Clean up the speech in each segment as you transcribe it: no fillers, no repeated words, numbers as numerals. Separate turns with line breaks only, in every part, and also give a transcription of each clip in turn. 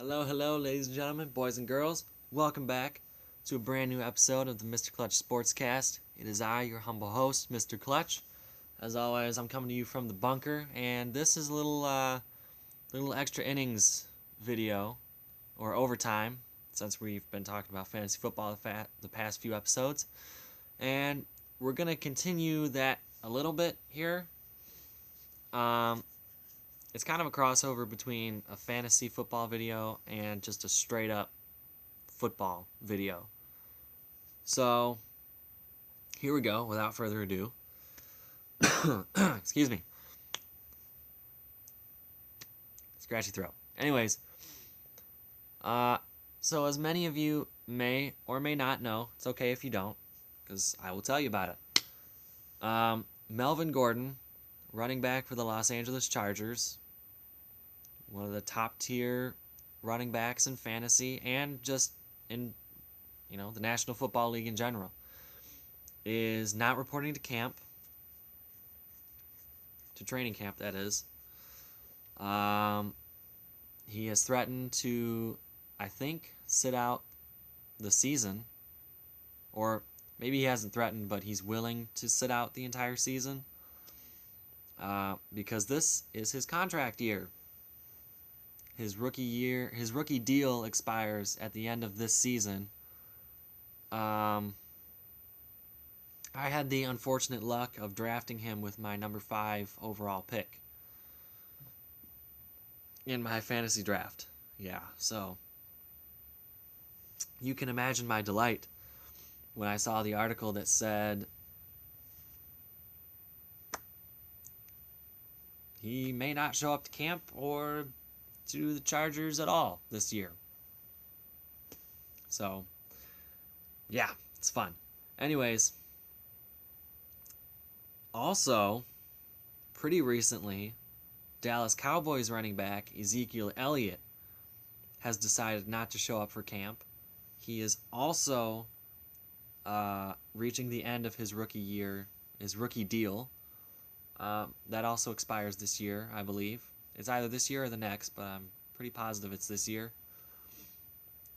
Hello, hello, ladies and gentlemen, boys and girls. Welcome back to a brand new episode of the Mr. Clutch Sportscast. It is I, your humble host, Mr. Clutch. As always, I'm coming to you from the bunker, and this is a little extra innings video, or overtime, since we've been talking about fantasy football the past few episodes. And we're going to continue that a little bit here. It's kind of a crossover between a fantasy football video and just a straight up football video. So, here we go, without further ado. Excuse me. Scratchy throat. Anyways, so as many of you may or may not know, it's okay if you don't, because I will tell you about it. Melvin Gordon, running back for the Los Angeles Chargers, one of the top tier running backs in fantasy and just in the National Football League in general, is not reporting to camp, to training camp that is. He has threatened to, I think, sit out the season, or maybe he hasn't threatened, but he's willing to sit out the entire season, because this is his contract year. His rookie deal expires at the end of this season. I had the unfortunate luck of drafting him with my number 5 overall pick in my fantasy draft. Yeah, so you can imagine my delight when I saw the article that said he may not show up to camp or to the Chargers at all this year. So, yeah, it's fun. Anyways, also, pretty recently, Dallas Cowboys running back Ezekiel Elliott has decided not to show up for camp. He is also reaching the end of his rookie deal. That also expires this year, I believe. It's either this year or the next, but I'm pretty positive it's this year.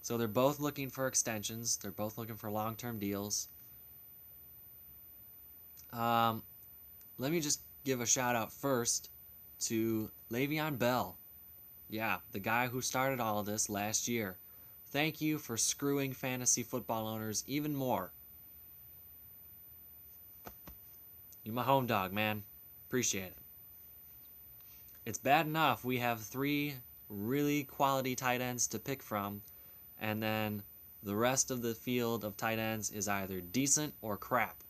So they're both looking for extensions. They're both looking for long-term deals. Let me just give a shout-out first to Le'Veon Bell. Yeah, the guy who started all of this last year. Thank you for screwing fantasy football owners even more. You're my home dog, man. Appreciate it. It's bad enough we have 3 really quality tight ends to pick from, and then the rest of the field of tight ends is either decent or crap.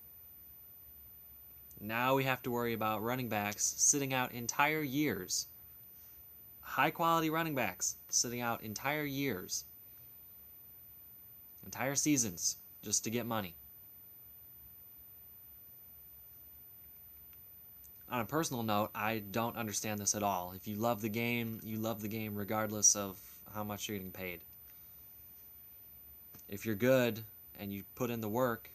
Now we have to worry about running backs sitting out entire years. High quality running backs sitting out entire years. Entire seasons just to get money. On a personal note, I don't understand this at all. If you love the game, you love the game regardless of how much you're getting paid. If you're good and you put in the work,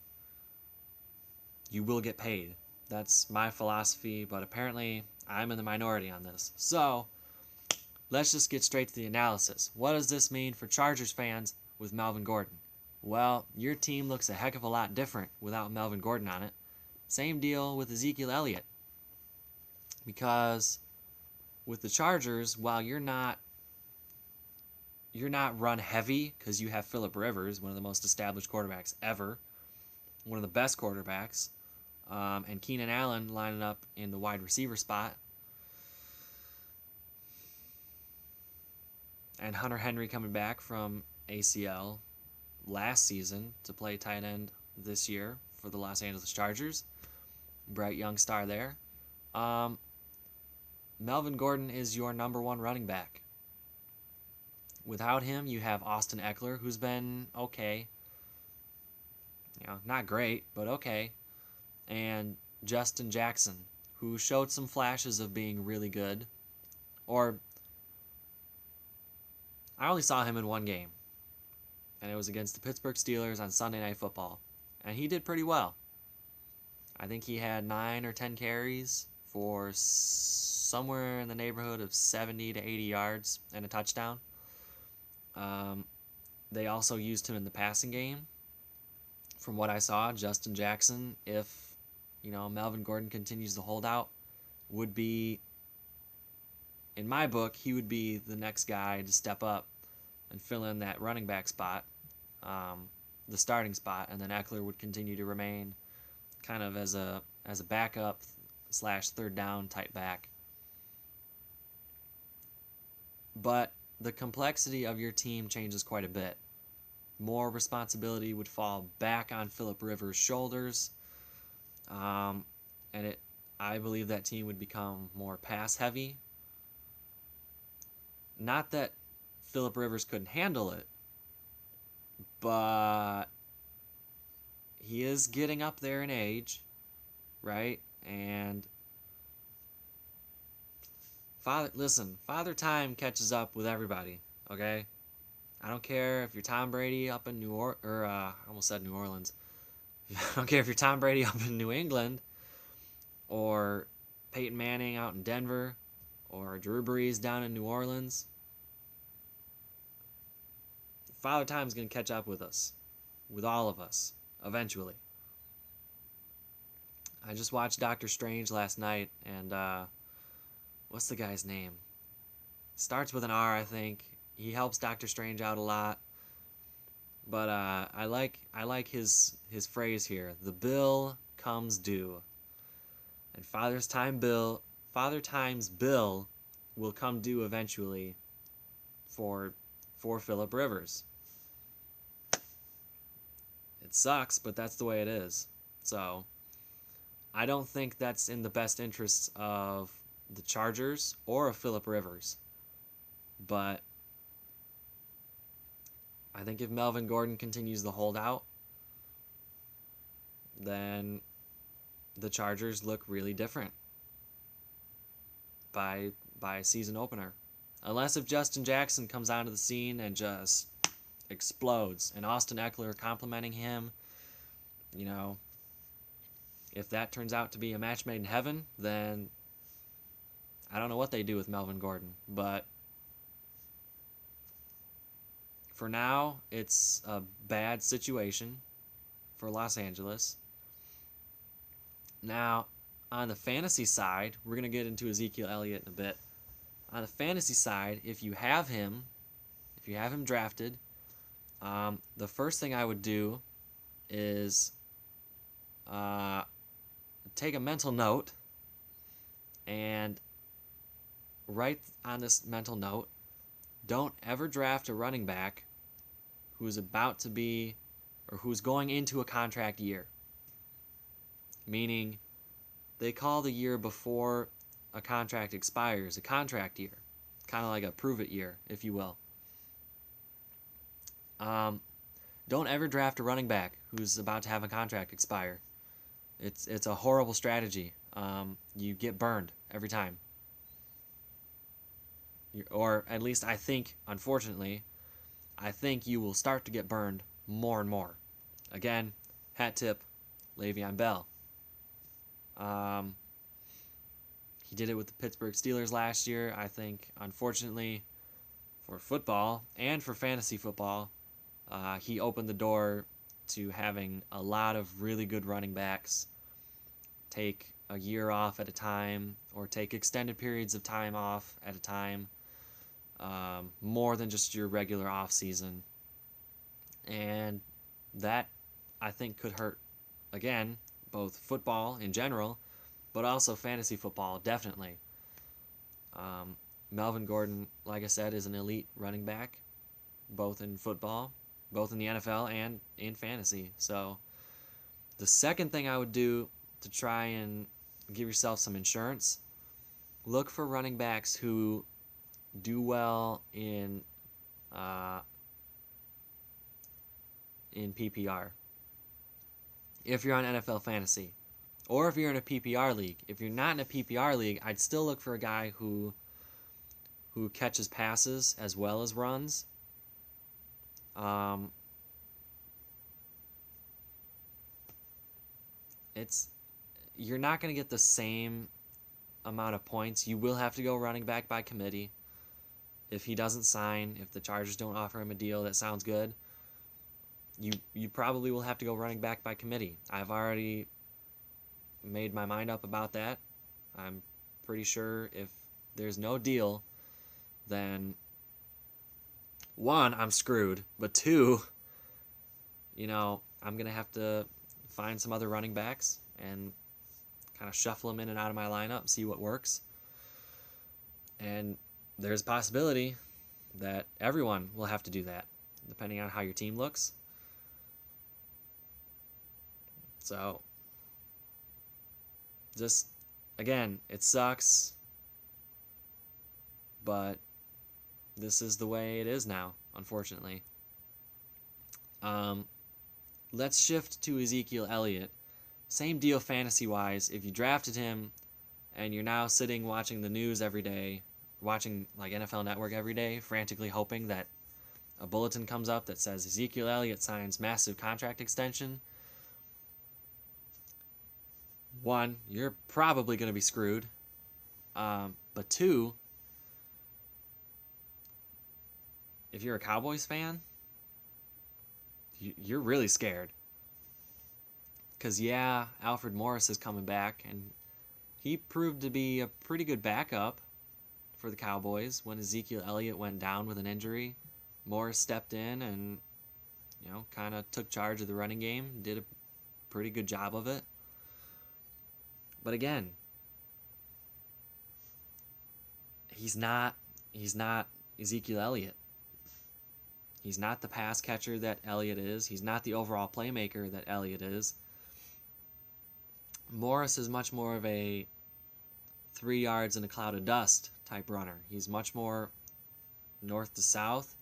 you will get paid. That's my philosophy, but apparently I'm in the minority on this. So, let's just get straight to the analysis. What does this mean for Chargers fans with Melvin Gordon? Well, your team looks a heck of a lot different without Melvin Gordon on it. Same deal with Ezekiel Elliott. Because with the Chargers, while you're not run heavy because you have Phillip Rivers, one of the most established quarterbacks ever, one of the best quarterbacks, and Keenan Allen lining up in the wide receiver spot, and Hunter Henry coming back from ACL last season to play tight end this year for the Los Angeles Chargers. Bright young star there. Melvin Gordon is your number 1 running back. Without him, you have Austin Eckler, who's been okay. Not great, but okay. And Justin Jackson, who showed some flashes of being really good. Or, I only saw him in one game. And it was against the Pittsburgh Steelers on Sunday Night Football. And he did pretty well. I think he had 9 or 10 carries for somewhere in the neighborhood of 70 to 80 yards and a touchdown. They also used him in the passing game. From what I saw, Justin Jackson, if Melvin Gordon continues to hold out, would be, in my book, he would be the next guy to step up and fill in that running back spot, the starting spot, and then Eckler would continue to remain kind of as a backup / third down type back. But the complexity of your team changes quite a bit. More responsibility would fall back on Phillip Rivers' shoulders, and I believe that team would become more pass heavy. Not that Phillip Rivers couldn't handle it, but he is getting up there in age, right? And Father Time catches up with everybody, okay? I don't care if you're Tom Brady up in I almost said New Orleans. I don't care if you're Tom Brady up in New England, or Peyton Manning out in Denver, or Drew Brees down in New Orleans. Father Time's going to catch up with us, with all of us, eventually. I just watched Doctor Strange last night, and what's the guy's name? Starts with an R, I think. He helps Doctor Strange out a lot. But I like his phrase here. The bill comes due. And Father Time's bill will come due eventually for Phillip Rivers. It sucks, but that's the way it is. So I don't think that's in the best interests of the Chargers or of Phillip Rivers. But I think if Melvin Gordon continues to hold out, then the Chargers look really different by season opener. Unless if Justin Jackson comes onto the scene and just explodes, and Austin Eckler complimenting him, if that turns out to be a match made in heaven, then I don't know what they do with Melvin Gordon. But for now, it's a bad situation for Los Angeles. Now, on the fantasy side, we're going to get into Ezekiel Elliott in a bit. On the fantasy side, if you have him drafted, the first thing I would do is take a mental note and write on this mental note, don't ever draft a running back who's about to be or who's going into a contract year. Meaning, they call the year before a contract expires a contract year. Kind of like a prove-it year, if you will. Don't ever draft a running back who's about to have a contract expire. It's a horrible strategy. You get burned every time. Or at least I think, unfortunately, you will start to get burned more and more. Again, hat tip, Le'Veon Bell. He did it with the Pittsburgh Steelers last year. I think, unfortunately, for football and for fantasy football, he opened the door to having a lot of really good running backs take a year off at a time or take extended periods of time off at a time, more than just your regular off season. And that, I think, could hurt, again, both football in general, but also fantasy football, definitely. Melvin Gordon, like I said, is an elite running back, both in football, both in the NFL and in fantasy. So the second thing I would do to try and give yourself some insurance, look for running backs who do well in PPR. If you're on NFL fantasy, or if you're in a PPR league. If you're not in a PPR league, I'd still look for a guy who catches passes as well as runs. You're not going to get the same amount of points. You will have to go running back by committee. if he doesn't sign, if the Chargers don't offer him a deal that sounds good, you probably will have to go running back by committee. I've already made my mind up about that. I'm pretty sure if there's no deal, then one, I'm screwed, but two, I'm going to have to find some other running backs and kind of shuffle them in and out of my lineup, see what works. And there's a possibility that everyone will have to do that, depending on how your team looks. So, just, again, it sucks, but this is the way it is now, unfortunately. Let's shift to Ezekiel Elliott. Same deal fantasy-wise. If you drafted him and you're now sitting watching the news every day, watching like NFL Network every day, frantically hoping that a bulletin comes up that says Ezekiel Elliott signs massive contract extension, one, you're probably going to be screwed. But two, if you're a Cowboys fan, you're really scared. Because, yeah, Alfred Morris is coming back, and he proved to be a pretty good backup for the Cowboys when Ezekiel Elliott went down with an injury. Morris stepped in and, kind of took charge of the running game, did a pretty good job of it. But again, he's not Ezekiel Elliott. He's not the pass catcher that Elliott is. He's not the overall playmaker that Elliott is. Morris is much more of a 3 yards in a cloud of dust type runner. He's much more north to south.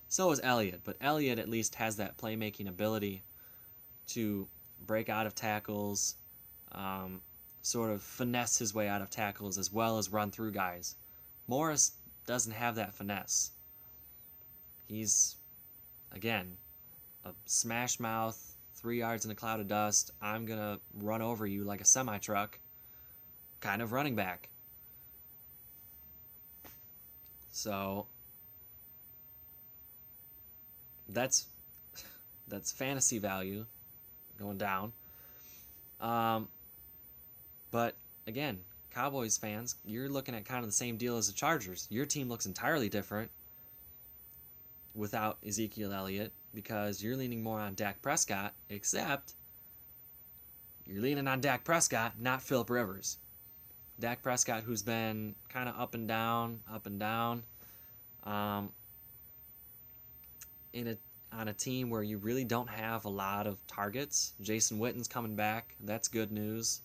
So is Elliott, but Elliott at least has that playmaking ability to break out of tackles, sort of finesse his way out of tackles as well as run through guys. Morris doesn't have that finesse. He's, again, a smash mouth, 3 yards in a cloud of dust, I'm going to run over you like a semi-truck kind of running back. So that's fantasy value going down. But again, Cowboys fans, you're looking at kind of the same deal as the Chargers. Your team looks entirely different without Ezekiel Elliott because you're leaning more on Dak Prescott, except you're leaning on Dak Prescott, not Phillip Rivers. Dak Prescott, who's been kind of up and down, on a team where you really don't have a lot of targets. Jason Witten's coming back. That's good news.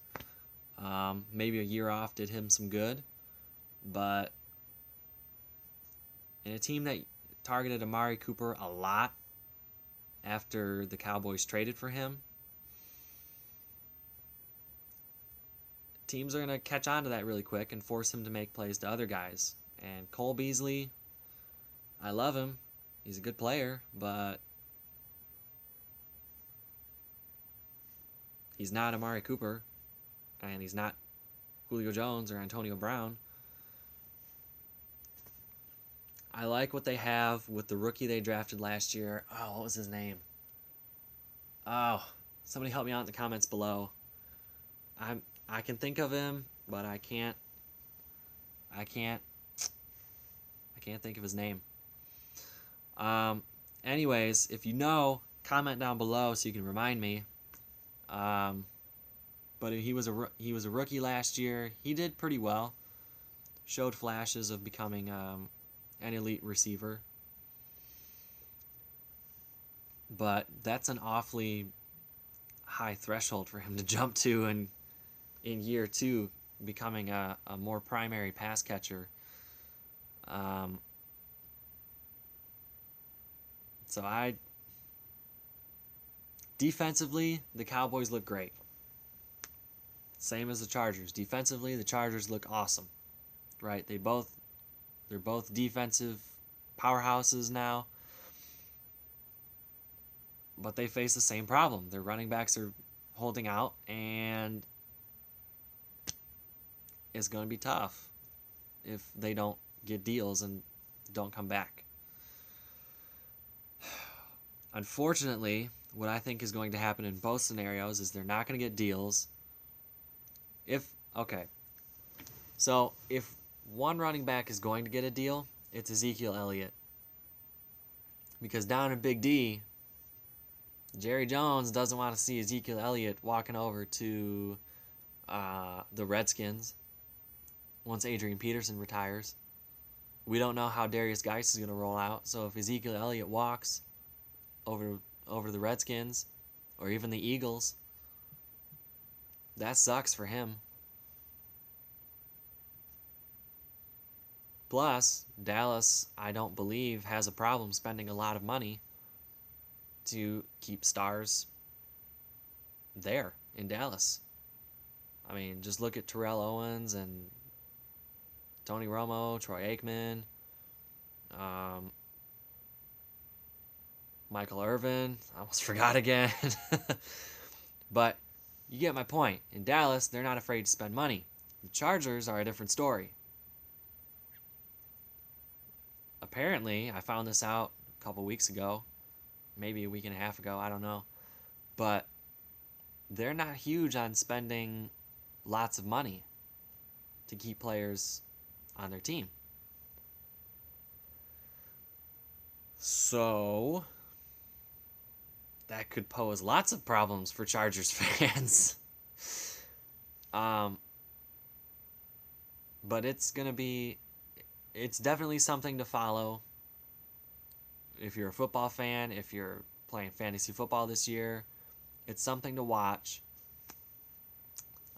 Maybe a year off did him some good. But in a team that targeted Amari Cooper a lot after the Cowboys traded for him, teams are going to catch on to that really quick and force him to make plays to other guys. And Cole Beasley, I love him. He's a good player, but he's not Amari Cooper, and he's not Julio Jones or Antonio Brown. I like what they have with the rookie they drafted last year. Oh, what was his name? Oh, somebody help me out in the comments below. I can think of him, but I can't think of his name. Anyways, if you know, comment down below so you can remind me. But he was a rookie last year. He did pretty well. Showed flashes of becoming an elite receiver. But that's an awfully high threshold for him to jump to in year 2, becoming a more primary pass catcher. Defensively, the Cowboys look great. Same as the Chargers. Defensively, the Chargers look awesome. Right? They're both defensive powerhouses now. But they face the same problem. Their running backs are holding out, and it's going to be tough if they don't get deals and don't come back. Unfortunately, what I think is going to happen in both scenarios is they're not going to get deals. So if one running back is going to get a deal, it's Ezekiel Elliott. Because down in Big D, Jerry Jones doesn't want to see Ezekiel Elliott walking over to the Redskins once Adrian Peterson retires. We don't know how Darius Geis is going to roll out, so if Ezekiel Elliott walks over the Redskins or even the Eagles, that sucks for him. Plus, Dallas, I don't believe, has a problem spending a lot of money to keep stars there in Dallas. I mean, just look at Terrell Owens and Tony Romo, Troy Aikman, Michael Irvin. I almost forgot again. But you get my point. In Dallas, they're not afraid to spend money. The Chargers are a different story. Apparently, I found this out a couple weeks ago, maybe a week and a half ago, I don't know. But they're not huge on spending lots of money to keep players on their team. So that could pose lots of problems for Chargers fans. But it's definitely something to follow. If you're a football fan, if you're playing fantasy football this year, it's something to watch.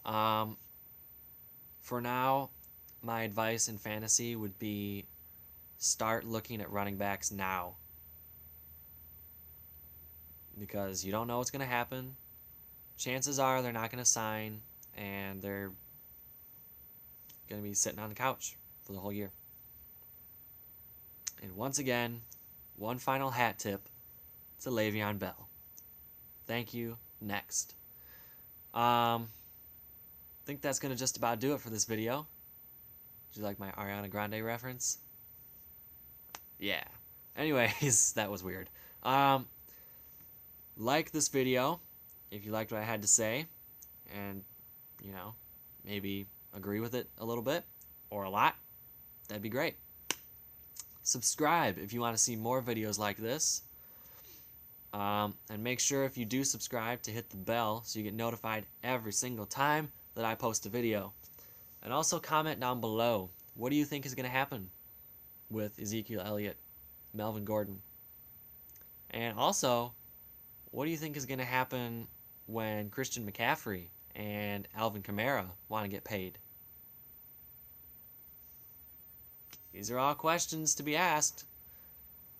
For now, my advice in fantasy would be start looking at running backs now. Because you don't know what's going to happen. Chances are they're not going to sign, and they're going to be sitting on the couch for the whole year. And once again, one final hat tip to Le'Veon Bell. Thank you. Next. I think that's going to just about do it for this video. Did you like my Ariana Grande reference? Yeah. Anyways, that was weird. Like this video if you liked what I had to say, and, maybe agree with it a little bit or a lot. That'd be great. Subscribe if you want to see more videos like this. And make sure if you do subscribe to hit the bell so you get notified every single time that I post a video. And also comment down below, what do you think is going to happen with Ezekiel Elliott, Melvin Gordon? And also, what do you think is going to happen when Christian McCaffrey and Alvin Kamara want to get paid? These are all questions to be asked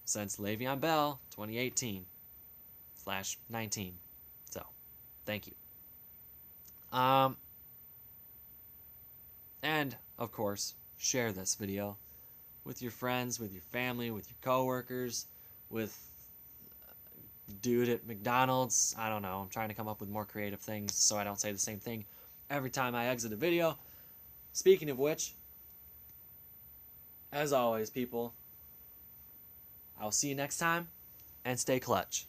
since Le'Veon Bell 2018/19. So, thank you. And, of course, share this video with your friends, with your family, with your coworkers, with dude at McDonald's. I don't know. I'm trying to come up with more creative things so I don't say the same thing every time I exit a video. Speaking of which, as always, people, I'll see you next time, and stay clutch.